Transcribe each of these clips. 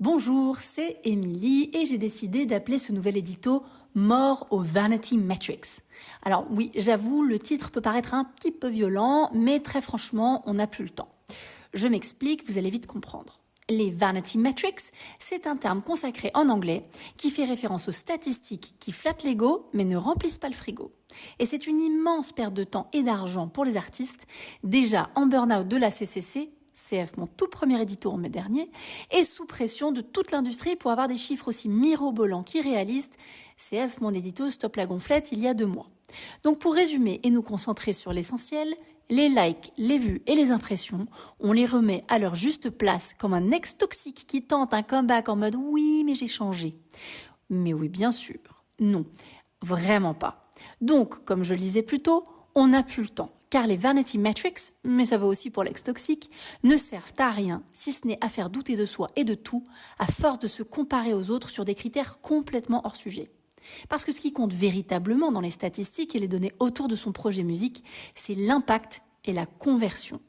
Bonjour, c'est Émilie et j'ai décidé d'appeler ce nouvel édito « Mort aux Vanity Metrics ». Alors oui, j'avoue, le titre peut paraître un petit peu violent, mais très franchement, on n'a plus le temps. Je m'explique, vous allez vite comprendre. Les Vanity Metrics, c'est un terme consacré en anglais qui fait référence aux statistiques qui flattent l'ego mais ne remplissent pas le frigo. Et c'est une immense perte de temps et d'argent pour les artistes, déjà en burn-out de la CCC, CF, mon tout premier édito en mai dernier, et sous pression de toute l'industrie pour avoir des chiffres aussi mirobolants qu'irréalistes, CF, mon édito Stop la gonflette il y a 2 mois. Donc pour résumer et nous concentrer sur l'essentiel, les likes, les vues et les impressions, on les remet à leur juste place comme un ex toxique qui tente un comeback en mode « oui, mais j'ai changé ». Mais oui, bien sûr. Non, vraiment pas. Donc, comme je le disais plus tôt, on n'a plus le temps. Car les Vanity Metrics, mais ça va aussi pour l'ex-toxique, ne servent à rien si ce n'est à faire douter de soi et de tout, à force de se comparer aux autres sur des critères complètement hors sujet. Parce que ce qui compte véritablement dans les statistiques et les données autour de son projet musique, c'est l'impact et la conversion.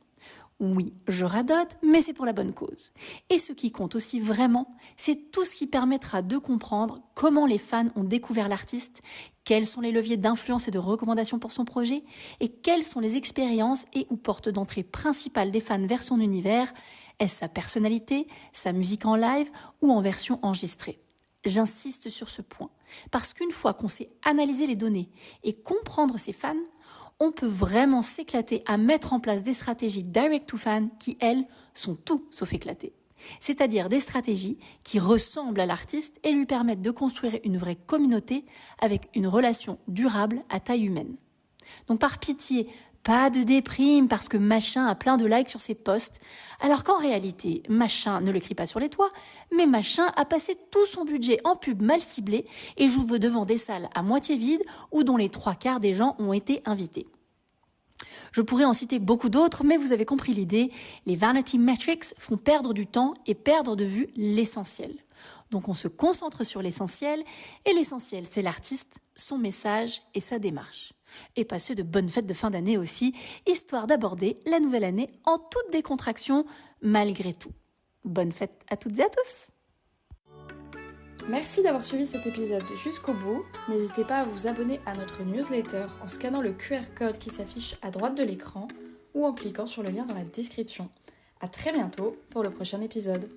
Oui, je radote, mais c'est pour la bonne cause. Et ce qui compte aussi vraiment, c'est tout ce qui permettra de comprendre comment les fans ont découvert l'artiste, quels sont les leviers d'influence et de recommandation pour son projet, et quelles sont les expériences et ou portes d'entrée principales des fans vers son univers, est-ce sa personnalité, sa musique en live ou en version enregistrée. J'insiste sur ce point, parce qu'une fois qu'on sait analyser les données et comprendre ses fans, on peut vraiment s'éclater à mettre en place des stratégies direct to fan qui, elles, sont tout sauf éclatées. C'est-à-dire des stratégies qui ressemblent à l'artiste et lui permettent de construire une vraie communauté avec une relation durable à taille humaine. Donc par pitié, pas de déprime parce que machin a plein de likes sur ses posts, alors qu'en réalité, machin ne le crie pas sur les toits, mais machin a passé tout son budget en pub mal ciblée et joue devant des salles à moitié vides ou dont les 3/4 des gens ont été invités. Je pourrais en citer beaucoup d'autres, mais vous avez compris l'idée, les Vanity Metrics font perdre du temps et perdre de vue l'essentiel. Donc on se concentre sur l'essentiel, et l'essentiel c'est l'artiste, son message et sa démarche. Et passer de bonnes fêtes de fin d'année aussi, histoire d'aborder la nouvelle année en toute décontraction malgré tout. Bonne fête à toutes et à tous! Merci d'avoir suivi cet épisode jusqu'au bout. N'hésitez pas à vous abonner à notre newsletter en scannant le QR code qui s'affiche à droite de l'écran ou en cliquant sur le lien dans la description. À très bientôt pour le prochain épisode.